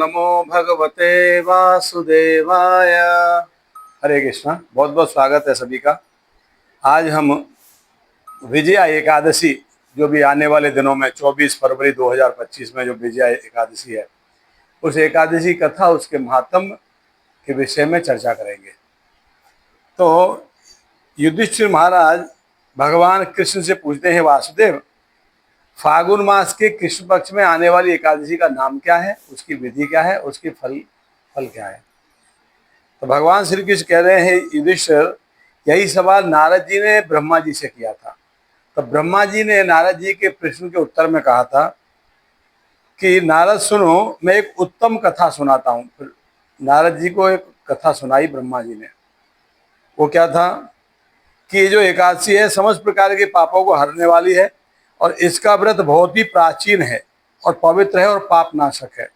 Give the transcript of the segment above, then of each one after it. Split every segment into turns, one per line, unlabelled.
नमो भगवते वासुदेवाय। हरे कृष्णा। बहुत बहुत स्वागत है सभी का। आज हम विजया एकादशी जो भी आने वाले दिनों में 24 फरवरी 2025 में जो विजया एकादशी है, उस एकादशी कथा, उसके महात्म के विषय में चर्चा करेंगे। तो युधिष्ठिर महाराज भगवान कृष्ण से पूछते हैं, वासुदेव, फागुन मास के कृष्ण पक्ष में आने वाली एकादशी का नाम क्या है, उसकी विधि क्या है, उसकी फल क्या है। तो भगवान श्री कृष्ण कह रहे हैं, युधिष्ठिर, यही सवाल नारद जी ने ब्रह्मा जी से किया था। तो ब्रह्मा जी ने नारद जी के प्रश्न के उत्तर में कहा था कि नारद सुनो, मैं एक उत्तम कथा सुनाता हूँ। फिर नारद जी को एक कथा सुनाई ब्रह्मा जी ने। वो क्या था कि ये जो एकादशी है समस्त प्रकार के पापों को हरने वाली है और इसका व्रत बहुत ही प्राचीन है और पवित्र है और पाप नाशक है।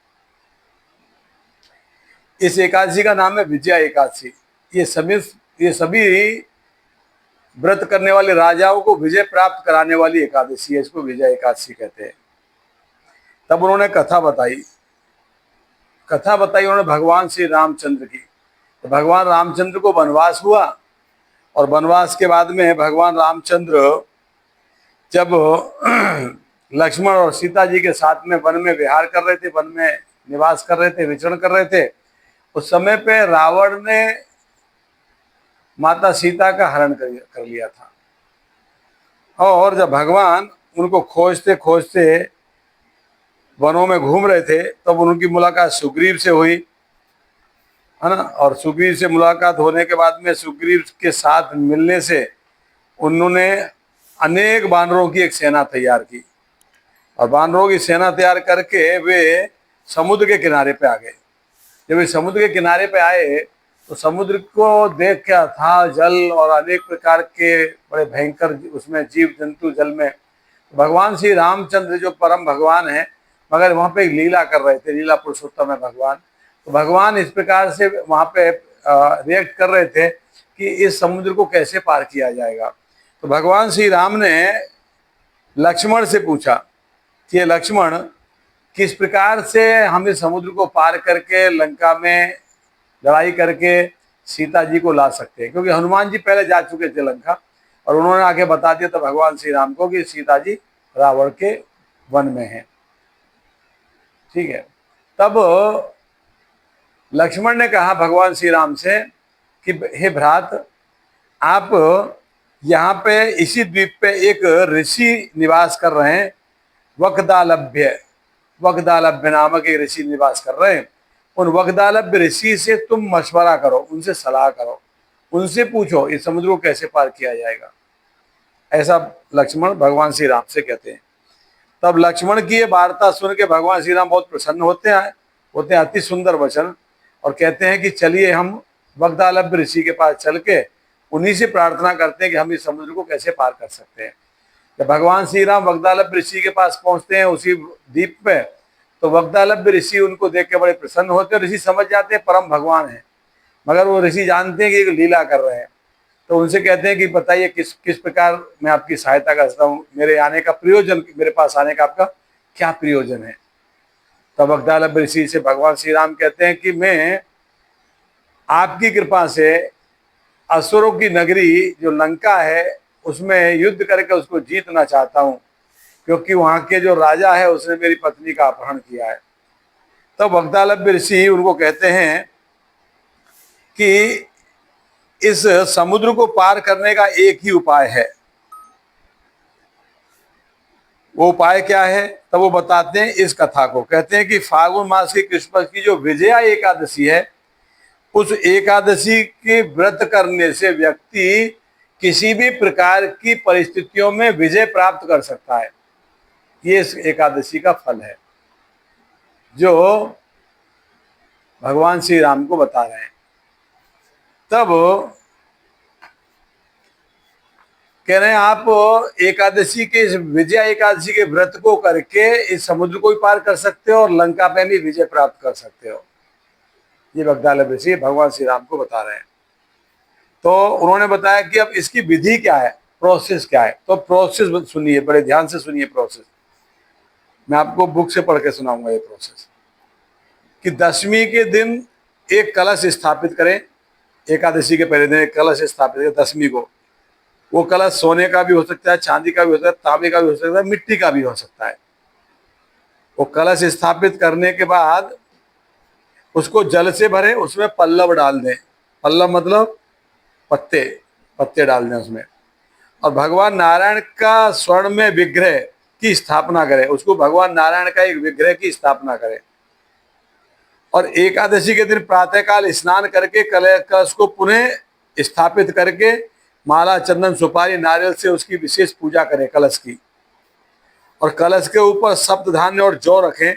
इस एकादशी का नाम है विजया एकादशी। ये सभी व्रत करने वाले राजाओं को विजय प्राप्त कराने वाली एकादशी है, इसको विजया एकादशी कहते हैं। तब उन्होंने कथा बताई उन्होंने भगवान श्री रामचंद्र की। तो भगवान रामचंद्र को वनवास हुआ और वनवास के बाद में भगवान रामचंद्र जब लक्ष्मण और सीता जी के साथ में वन में विहार कर रहे थे, वन में निवास कर रहे थे, विचरण कर रहे थे, उस समय पे रावण ने माता सीता का हरण कर लिया था। और जब भगवान उनको खोजते खोजते वनों में घूम रहे थे तब उनकी मुलाकात सुग्रीव से हुई, है ना। और सुग्रीव से मुलाकात होने के बाद में सुग्रीव के साथ मिलने से उन्होंने अनेक बानरों की एक सेना तैयार की और बानरों की सेना तैयार करके वे समुद्र के किनारे पे आ गए। जब वे समुद्र के किनारे पे आए तो समुद्र को देख क्या था, जल और अनेक प्रकार के बड़े भयंकर उसमें जीव जंतु जल में। भगवान श्री रामचंद्र जो परम भगवान है, मगर वहाँ पे एक लीला कर रहे थे, लीला पुरुषोत्तम है भगवान। तो भगवान इस प्रकार से वहाँ पे रिएक्ट कर रहे थे कि इस समुद्र को कैसे पार किया जाएगा। तो भगवान श्री राम ने लक्ष्मण से पूछा कि ये लक्ष्मण, किस प्रकार से हम इस समुद्र को पार करके लंका में लड़ाई करके सीता जी को ला सकते हैं, क्योंकि हनुमान जी पहले जा चुके थे लंका और उन्होंने आके बता दिया था भगवान श्री राम को कि सीता जी रावण के वन में है। ठीक है। तब लक्ष्मण ने कहा भगवान श्री राम से कि हे भ्रात, आप यहाँ पे इसी द्वीप पे एक ऋषि निवास कर रहे हैं, वक्दालभ्य नामक एक ऋषि निवास कर रहे हैं। उन वक्दालभ्य ऋषि से तुम मशवरा करो, उनसे सलाह करो, उनसे पूछो इस समुद्र को कैसे पार किया जाएगा। ऐसा लक्ष्मण भगवान श्री राम से कहते हैं। तब लक्ष्मण की ये वार्ता सुन के भगवान श्री राम बहुत प्रसन्न होते हैं अति सुंदर वचन, और कहते हैं कि चलिए हम वक्दालभ्य ऋषि के पास चल के उन्हीं से प्रार्थना करते हैं कि हम इस समुद्र को कैसे पार कर सकते हैं। जब भगवान श्री राम वक्दालभ्य ऋषि के पास पहुंचते हैं उसी द्वीप पे, तो वक्दालभ्य ऋषि उनको देख के बड़े प्रसन्न होते हैं। ऋषि समझ जाते हैं परम भगवान है, मगर वो ऋषि जानते हैं कि एक लीला कर रहे हैं। तो उनसे कहते हैं कि बताइए किस प्रकार मैं आपकी सहायता कर सकता हूँ, मेरे आने का प्रयोजन, मेरे पास आने का आपका क्या प्रयोजन है। तब वक्दालभ्य ऋषि से भगवान श्री राम कहते हैं कि मैं आपकी कृपा से असुरों की नगरी जो लंका है उसमें युद्ध करके उसको जीतना चाहता हूँ, क्योंकि वहाँ के जो राजा है उसने मेरी पत्नी का अपहरण किया है। तब वक्दालभ्य ऋषि उनको कहते हैं कि इस समुद्र को पार करने का एक ही उपाय है। वो उपाय क्या है? तब वो बताते हैं इस कथा को। कहते हैं कि फागुन मास की कृष्ण पक्ष की जो विजया एकादशी है, उस एकादशी के व्रत करने से व्यक्ति किसी भी प्रकार की परिस्थितियों में विजय प्राप्त कर सकता है। ये इस एकादशी का फल है जो भगवान श्री राम को बता रहे हैं। तब कह रहे हैं आप एकादशी के, इस विजया एकादशी के व्रत को करके इस समुद्र को भी पार कर सकते हो और लंका पे भी विजय प्राप्त कर सकते हो। ये वक्दालभ्य ऋषि भगवान श्री राम को बता रहे हैं। तो उन्होंने बताया कि अब इसकी विधि क्या है, प्रोसेस क्या है। तो प्रोसेस सुनिए, बड़े ध्यान से सुनिए प्रोसेस। मैं आपको बुक से पढ़ के सुनाऊंगा ये प्रोसेस। कि दशमी के दिन एक कलश स्थापित करें, एकादशी के पहले दिन एक कलश स्थापित करें दशमी को। वो कलश सोने का भी हो सकता है, चांदी का भी हो सकता है, तांबे का भी हो सकता है, मिट्टी का भी हो सकता है। वो कलश स्थापित करने के बाद उसको जल से भरें, उसमें पल्लव डाल दें। पल्लव मतलब पत्ते, पत्ते डाल दें उसमें, और भगवान नारायण का स्वर्ण में विग्रह की स्थापना करें। उसको भगवान नारायण का एक विग्रह की स्थापना करें। और एकादशी के दिन प्रातःकाल स्नान करके कलश को पुनः स्थापित करके माला, चंदन, सुपारी, नारियल से उसकी विशेष पूजा करें कलश की। और कलश के ऊपर सप्त धान्य और जौ रखें।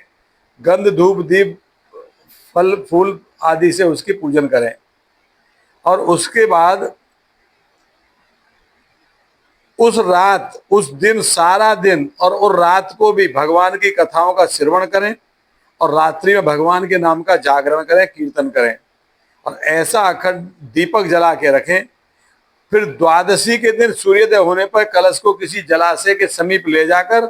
गंध, धूप, दीप, फल, फूल आदि से उसकी पूजन करें। और उसके बाद उस रात, उस दिन, सारा दिन और रात को भी भगवान की कथाओं का श्रवण करें और रात्रि में भगवान के नाम का जागरण करें, कीर्तन करें। और ऐसा अखंड दीपक जला के रखें। फिर द्वादशी के दिन सूर्योदय होने पर कलश को किसी जलाशय के समीप ले जाकर,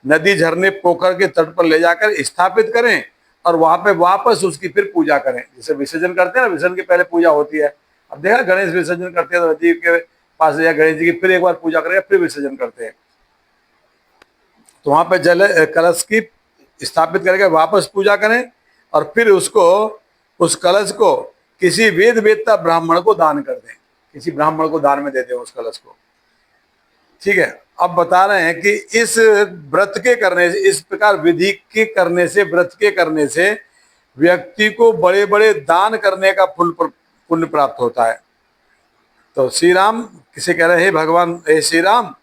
नदी, झरने, पोखर के तट पर ले जाकर स्थापित करें और वहां पे वापस उसकी फिर पूजा करें। जैसे विसर्जन करते हैं ना, विसर्जन के पहले पूजा होती है। अब देखा, गणेश विसर्जन करते हैं तो नदी के पास ले जाकर गणेश जी की फिर एक बार पूजा करें, फिर विसर्जन करते हैं। तो वहां पे जल कलश की स्थापित करके वापस पूजा करें और फिर उसको, उस कलश को किसी वेद वेदता ब्राह्मण को दान कर दें। किसी ब्राह्मण को दान में दे दें उस कलश को। ठीक है। अब बता रहे हैं कि इस व्रत के करने से, इस प्रकार विधि के करने से, व्रत के करने से व्यक्ति को बड़े बड़े दान करने का पुण्य प्राप्त होता है। तो श्री राम किसे कह रहे हैं, भगवान हे श्री राम,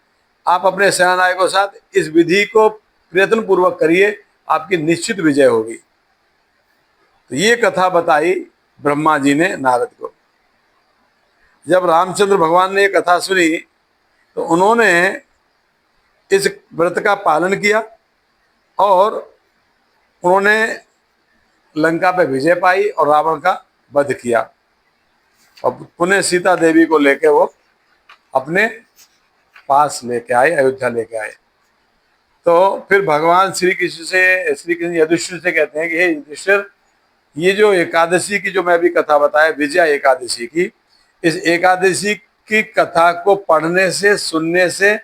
आप अपने सेनानायकों के साथ इस विधि को प्रयत्न पूर्वक करिए, आपकी निश्चित विजय होगी। तो ये कथा बताई ब्रह्मा जी ने नारद को। जब रामचंद्र भगवान ने ये कथा सुनी तो उन्होंने इस व्रत का पालन किया और उन्होंने लंका पे विजय पाई और रावण का वध किया। और पुनः सीता देवी को लेके वो अपने पास लेके आए, अयोध्या लेके आए। तो फिर भगवान श्री कृष्ण युधिष्ठिर से कहते हैं कि हे युधिष्ठिर, ये जो एकादशी की जो मैं अभी कथा बताया, विजया एकादशी की, इस एकादशी की कथा को पढ़ने से, सुनने से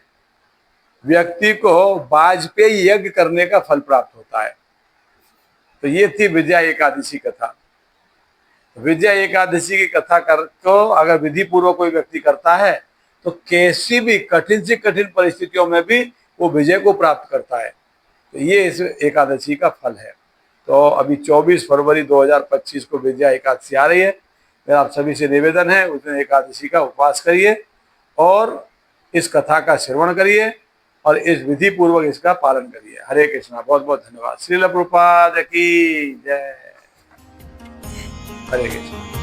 व्यक्ति को वाजपेयी यज्ञ करने का फल प्राप्त होता है। तो ये थी विजया एकादशी कथा। विजया एकादशी की कथा को अगर विधि पूर्वक कोई व्यक्ति करता है तो कैसी भी कठिन से कठिन परिस्थितियों में भी वो विजय को प्राप्त करता है। तो ये इस एकादशी का फल है। तो अभी 24 फरवरी 2025 को विजया एकादशी आ रही है। मेरा आप सभी से निवेदन है, उस दिन एकादशी का उपवास करिए और इस कथा का श्रवण करिए और इस विधि पूर्वक इसका पालन करिए। हरे कृष्णा। बहुत बहुत धन्यवाद। श्रील प्रभुपाद की जय। हरे कृष्ण।